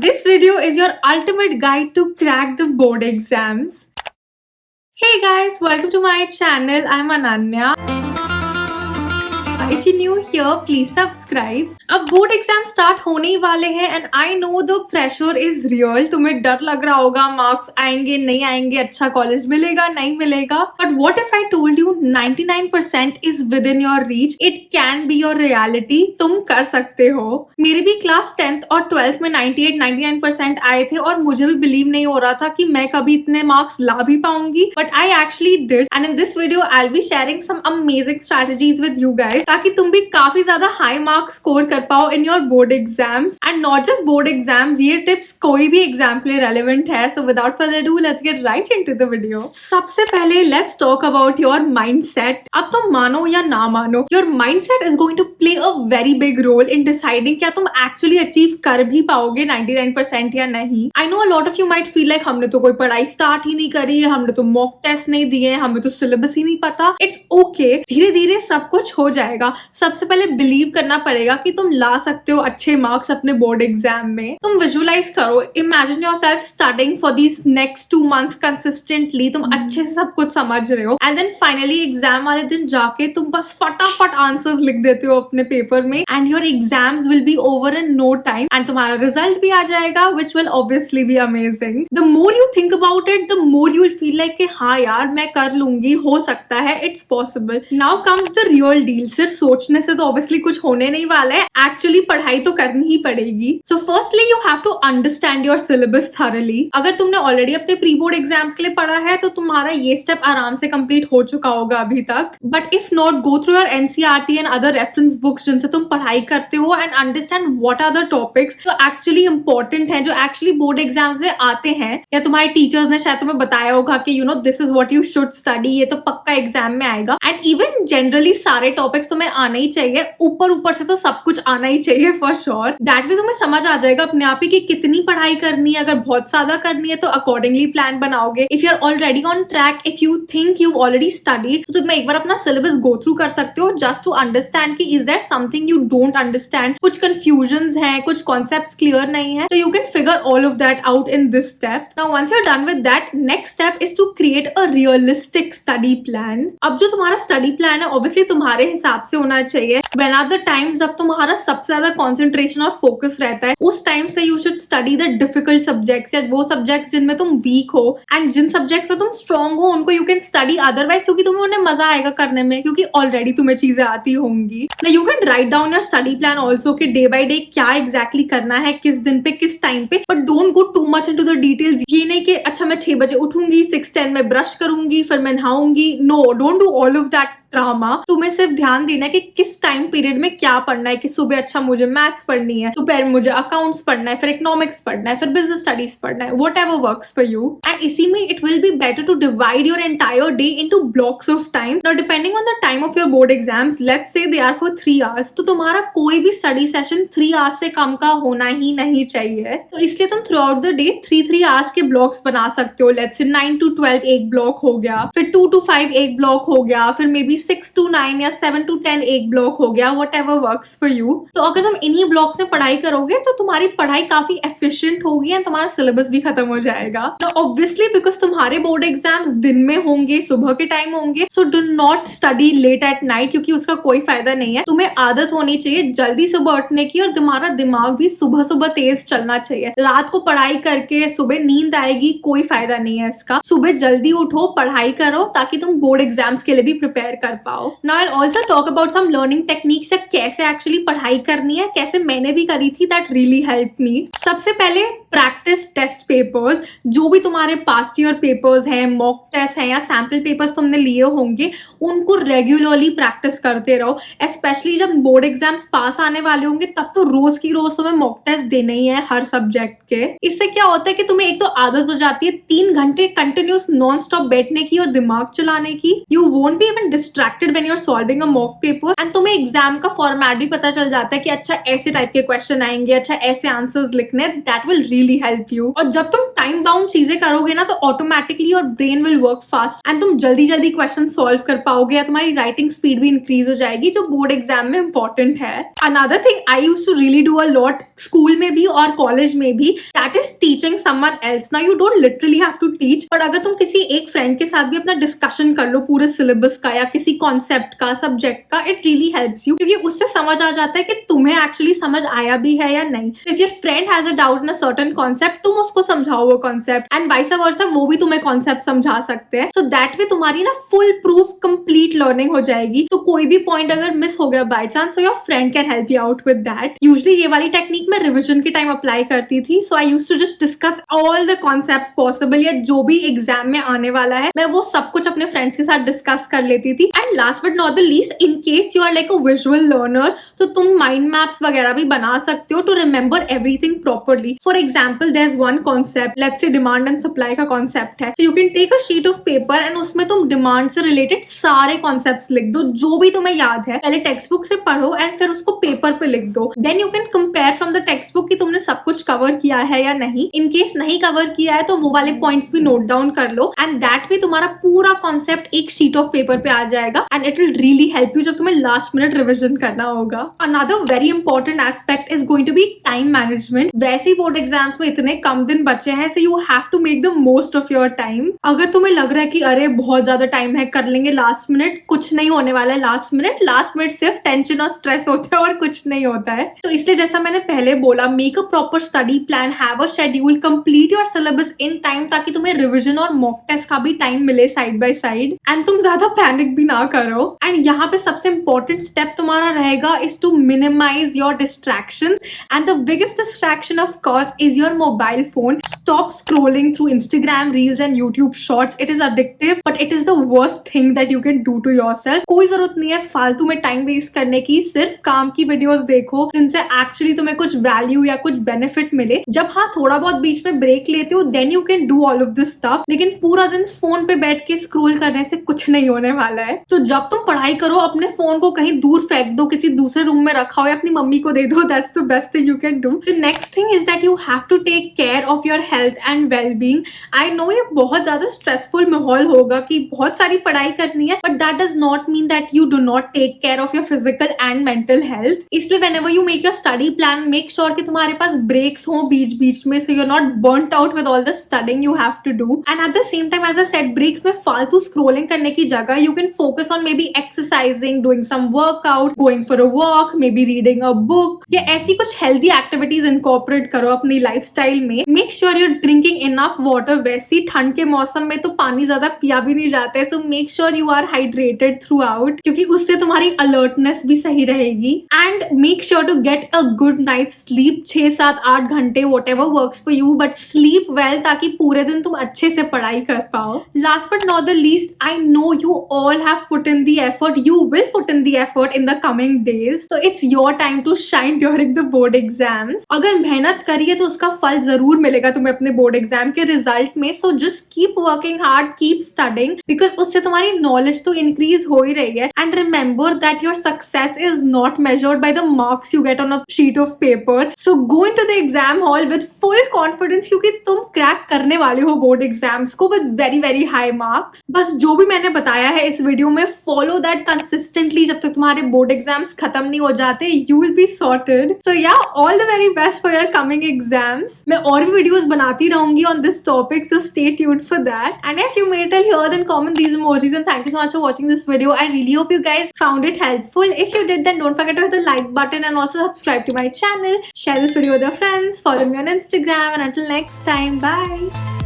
This video is your ultimate guide to crack the board exams. Hey guys, welcome to my channel. I'm Ananya. If you're new here, please subscribe. अब board exam start होने ही वाले हैं and I know the pressure is real. तुम्हें डर लग रहा होगा marks आएंगे नहीं आएंगे, अच्छा कॉलेज मिलेगा नहीं मिलेगा. But what if I told you 99% is with in your reach. It can be your reality. तुम कर सकते हो. मेरी भी क्लास 10th और 12th में 98-99% आए थे और मुझे भी बिलीव नहीं हो रहा था कि मैं कभी इतने मार्क्स ला भी पाऊंगी. But I actually did and in this video I will be sharing some amazing strategies with you guys ताकि तुम भी काफी ज्यादा हाई मार्क्स स्कोर कर पाओ in your board exams. And not just board exams, ये टिप्स कोई भी एग्जाम के लिए रेलेवेंट है. So without further do let's get right into the video. सबसे पहले let's talk about your mindset. अब तुम मानो या ना मानो, your mindset is going to play a very big role in deciding क्या तुम एक्चुअली अचीव कर भी पाओगे 99% या नहीं. I know a lot of you might feel like हमने तो कोई पढ़ाई स्टार्ट ही नहीं करी है, हमने तो मॉक टेस्ट नहीं दिए, हमें तो सिलेबस ही नहीं पता. इट्स ओके, धीरे धीरे सब कुछ हो जाएगा. सबसे पहले बिलीव करना पड़ेगा कि तुम ला सकते हो अच्छे मार्क्स अपने बोर्ड एग्जाम में. तुम विजुअलाइज करो, imagine yourself studying for these next 2 months consistently. तुम अच्छे से सब कुछ समझ रहे हो एंड देन फाइनली एग्जाम वाले दिन जाके तुम बस फटाफट आंसर्स लिख देते हो अपने पेपर में and your exams will be over in no time एंड तुम्हारा रिजल्ट भी आ जाएगा which will obviously be amazing. The more you think about it the more you will feel like कि हाँ यार मैं कर लूंगी, हो सकता है, it's possible. Now comes the real deal. सिर्फ सोचने से तो ऑब्वियसली कुछ होने नहीं वाला है, एक्चुअली पढ़ाई तो करनी ही पड़ेगी. So firstly you have to understand your syllabus thoroughly. अगर तुमने ऑलरेडी अपने प्री बोर्ड एग्जाम्स के लिए पढ़ा है तो तुम्हारा ये स्टेप आराम से कंप्लीट हो चुका होगा अभी तक. But if not, go through your NCERT and other reference books जिनसे तुम पढ़ाई करते हो and understand what are the topics जो एक्चुअली इंपॉर्टेंट है, जो एक्चुअली बोर्ड एग्जाम्स में आते हैं या तुम्हारे टीचर्स ने शायद तुम्हें बताया होगा कि you know this is what you should study, ये तो पक्का एग्जाम में आएगा. एंड इवन जनरली सारे टॉपिक्स तुम्हें आना ही चाहिए, ऊपर से तो सब कुछ आना ही चाहिए फॉर श्योर. दैट वे तुम्हें समझ आ जाएगा अपने आप ही कि कितनी पढ़ाई करनी है. अगर बहुत ज्यादा करनी है तो अकॉर्डिंगली प्लान बनाओगे. If you are already on track, if you think you already studied, तो तुम एक बार अपना सिलेबस गो थ्रू कर सकते हो जस्ट टू अंडरस्टैंड कि is there something you don't understand. कुछ कंफ्यूजन्स हैं, कुछ कॉन्सेप्ट्स क्लियर नहीं है, तो you can figure all of that out in this step. Now once you are done with that, next step is to create a realistic study plan. अब जो तुम्हारा study plan है obviously तुम्हारे हिसाब से होना चाहिए. व्हेन आर द टाइम्स जब तुम्हारा सबसे ज्यादा कंसंट्रेशन और फोकस रहता है, उस टाइम से you should study the difficult subjects या वो सब्जेक्ट्स जिनमें तुम वीक हो. एंड जिन सब्जेक्ट्स में तुम स्ट्रॉन्ग हो उनको यू कैन स्टडी अदरवाइज, क्योंकि तुम्हें उन्हें मजा आएगा करने में, क्योंकि ऑलरेडी तुम्हें चीजें आती होंगी. You can write down your study plan also कि डे बाय डे क्या एग्जैक्टली करना है, किस दिन पे किस टाइम पे. But don't go too much into the details. ये नहीं कि अच्छा मैं 6 बजे उठूंगी, 6:10 में ब्रश करूंगी, फिर मैं नहाऊंगी. No, don't do all of that drama. तुम्हें सिर्फ ध्यान देना है कि किस टाइम पीरियड में क्या पढ़ना है. कि सुबह अच्छा मुझे मैथ्स पढ़नी है, दोपहर मुझे अकाउंट्स पढ़ना है, फिर इकोनॉमिक्स पढ़ना है, फिर बिजनेस स्टडीज पढ़ना है, whatever works for you. And इसी में it will be better to divide your entire day into blocks of time. Now depending on the time of your board exams, let's say they are for 3 hours, तो तुम्हारा कोई भी study session 3 hours से कम का होना ही नहीं चाहिए. तो इसलिए तुम through out the day 3 hours के ब्लॉक्स बना सकते हो. लेट्स से 9 to 12 एक ब्लॉक हो गया, फिर 2 to 5 एक ब्लॉक हो गया, फिर मे बी 6 to 9 या 7 to 10 एक ब्लॉक हो गया. Whatever works for you. तो अगर तुम इन्हीं ब्लॉक्स में पढ़ाई करोगे तो तुम्हारी पढ़ाई काफी एफिशिएंट होगी एंड तुम्हारा सिलेबस भी खत्म हो जाएगा. तो ऑब्वियसली बिकॉज तुम्हारे बोर्ड एग्जाम्स दिन में होंगे, सुबह के टाइम होंगे, so do not study late at night, क्योंकि उसका कोई फायदा नहीं है. तुम्हें आदत होनी चाहिए जल्दी सुबह उठने की और तुम्हारा दिमाग भी सुबह सुबह तेज चलना चाहिए. रात को पढ़ाई करके सुबह नींद आएगी, कोई फायदा नहीं है इसका. सुबह जल्दी उठो, पढ़ाई करो ताकि तुम बोर्ड एग्जाम्स के लिए भी प्रिपेयर कर पाओ. Now I will also talk about some learning techniques, कैसे एक्चुअली पढ़ाई करनी है, कैसे मैंने भी करी थी. That really help me. सबसे पहले प्रैक्टिस टेस्ट पेपर्स. जो भी तुम्हारे पास्ट ईयर पेपर्स हैं, मॉक टेस्ट हैं या सैम्पल पेपर्स तुमने लिए होंगे, उनको रेगुलरली प्रैक्टिस करते रहो. स्पेशली जब बोर्ड एग्जाम्स पास आने वाले होंगे तब तो रोज की रोज तुम्हें मॉक टेस्ट देने ही है हर सब्जेक्ट के. इससे क्या होता है कि तुम्हें एक तो आदत हो जाती है 3 घंटे कंटिन्यूस नॉन स्टॉप बैठने की और दिमाग चलाने की. You won't be even distracted when you are solving a mock paper and तुम्हें एग्जाम का फॉर्मेट भी पता चल जाता है कि अच्छा ऐसे टाइप के क्वेश्चन आएंगे, अच्छा ऐसे आंसर्स लिखने. That will really help you. और जब तुम टाइम बाउंड चीजें करोगे ना तो automatically your brain will work fast and तुम जल्दी जल्दी क्वेश्चन सॉल्व कर पाओगे या तुम्हारी राइटिंग स्पीड भी इंक्रीज हो जाएगी, जो बोर्ड एग्जाम में इंपॉर्टेंट है. Another thing I used to really do a lot, school में भी और कॉलेज में भी, that is teaching someone else. Now you don't literally have to teach, but अगर तुम किसी एक फ्रेंड के साथ भी अपना डिस्कशन कर लो पूरे सिलेबस का या किसी कॉन्सेप्ट का, सब्जेक्ट का, इट रियली हेल्प्स यू, क्योंकि उससे समझ आ जाता है कि तुम्हें एक्चुअली समझ आया भी है या नहीं. If your friend has a doubt in a certain concept, तुम उसको समझाओ वो कॉन्सेप्ट, एंड वाइस वर्सा वो भी तुम्हें कॉन्सेप्ट समझा सकते हैं. सो दैट वे तुम्हारी ना फुल प्रूफ कंप्लीट लर्निंग हो जाएगी. तो कोई भी पॉइंट अगर मिस हो गया by chance, so your friend can help you out with that. Usually ये वाली टेक्निक मैं रिविजन के टाइम अप्लाई करती थी. So I used to just discuss all the concepts possible, या जो भी एग्जाम में आने वाला है मैं वो सब कुछ अपने फ्रेंड्स के साथ डिस्कस कर लेती थी. And last but not the least, in case you are like a visual learner, तो तुम माइंड मैप्स वगैरह भी बना सकते हो to remember everything properly. For example, there is one concept, let's say demand and supply का concept है. So you can take a sheet of paper and उसमें तुम डिमांड से रिलेटेड सारे कॉन्सेप्ट्स लिख दो जो भी तुम्हें याद है. पहले टेक्स्ट बुक से पढ़ो एंड फिर उसको पेपर पे लिख दो. Then you can compare from the text book कि तुमने सब कुछ कवर किया है या नहीं. इन केस नहीं कवर किया है तो वो वाले पॉइंट्स भी नोट डाउन कर लो, एंड दैट वे तुम्हारा पूरा कॉन्सेप्ट एक शीट ऑफ पेपर पे आ जाएगा. And it will really help you जब तुम्हें लास्ट मिनट रिविजन करना होगा. Another very important aspect is going to be time management. वैसे ही बोर्ड एग्जाम्स में इतने कम दिन बचे हैं, so you have to make the most of your time. अगर तुम्हें लग रहा है कि अरे बहुत ज्यादा टाइम है, कर लेंगे लास्ट मिनट, कुछ नहीं होने वाला है. लास्ट मिनट सिर्फ टेंशन और स्ट्रेस होता है और कुछ नहीं होता है. तो इसलिए जैसा मैंने पहले बोला, make a proper study plan, have a schedule, complete your syllabus in time, ताकि तुम्हें रिविजन और मॉक टेस्ट का भी टाइम मिले साइड बाय साइड, एंड तुम ज्यादा पैनिक भी ना करो. एंड यहाँ पे सबसे इंपॉर्टेंट स्टेप तुम्हारा रहेगा is to minimize your distractions, and the biggest distraction of course is your mobile phone. Stop scrolling through Instagram reels and YouTube shorts. It is addictive, but it is the worst thing that you can do to yourself. कोई जरूरत नहीं है फालतू में time waste करने की. सिर्फ काम की वीडियोस देखो जिनसे एक्चुअली तुम्हें कुछ वैल्यू या कुछ बेनिफिट मिले. जब हाँ थोड़ा बहुत बीच में ब्रेक लेते हो, then you can do all of this stuff. लेकिन पूरा दिन फोन पे बैठ के स्क्रोल करने से कुछ नहीं होने वाला है. तो जब तुम पढ़ाई करो, अपने फोन को कहीं दूर फेंक दो, किसी दूसरे रूम में रखा हो या अपनी मम्मी को दे दो. That's the best thing you can do. The next thing is that you have to take care of your health and well being. I know ये बहुत ज्यादा स्ट्रेसफुल माहौल होगा कि बहुत सारी पढ़ाई करनी है, but that does not mean that you do not take care of your physical and mental health. इसलिए whenever you make your study plan, make sure कि तुम्हारे पास ब्रेक्स हो बीच बीच में, so you are not burnt out with all the studying you have to do. And at the same time, as I said, breaks में फालतू scrolling करने की जगह you can focus on maybe exercising, doing some workout, going for a walk, maybe reading a book, या ऐसी कुछ healthy activities incorporate करो अपनी लाइफस्टाइल में. Make sure you are drinking enough water. वैसी ठंड के मौसम में तो पानी ज्यादा पिया भी नहीं जाता है, so make sure you are hydrated through, क्योंकि उससे तुम्हारी अलर्टनेस भी सही रहेगी. And make sure to get a good night sleep. 6, 7, 8 घंटे, whatever works for you, but sleep well, ताकि पूरे दिन तुम अच्छे से पढ़ाई कर पाओ. Last but not the least, I know you all have put in the effort, you will put in the effort in the coming days. So it's your time to shine during the board exams. अगर मेहनत करिए तो उसका फल जरूर मिलेगा तुम्हें अपने बोर्ड एग्जाम के रिजल्ट में. So just keep working hard, keep studying, because उससे तुम्हारी नॉलेज तो इंक्रीज हो ही रही है. And remember that your success is not measured by the marks you get on a sheet of paper. So go into the exam hall with full confidence, क्योंकि तुम crack करने वाले हो बोर्ड एग्जाम्स को with very very high marks. बस जो भी मैंने बताया है इस वीडियो में, फॉलो दैट कंसिस्टेंटली. जब तक तुम्हारे बोर्ड एग्जाम्स खत्म नहीं हो जाते, यू विल बी सॉर्टेड. सो या, all the very best for your coming exams. मैं और भी वीडियोस बनाती रहूंगी on this topic, so stay tuned for that. And if you made it till here, then comment these emojis, and thank you so much for watching this video. I really hope you guys found it helpful. If you did, then don't forget to hit the like button and also subscribe to my channel. Share this video with your friends, follow me on Instagram, and until next time, bye.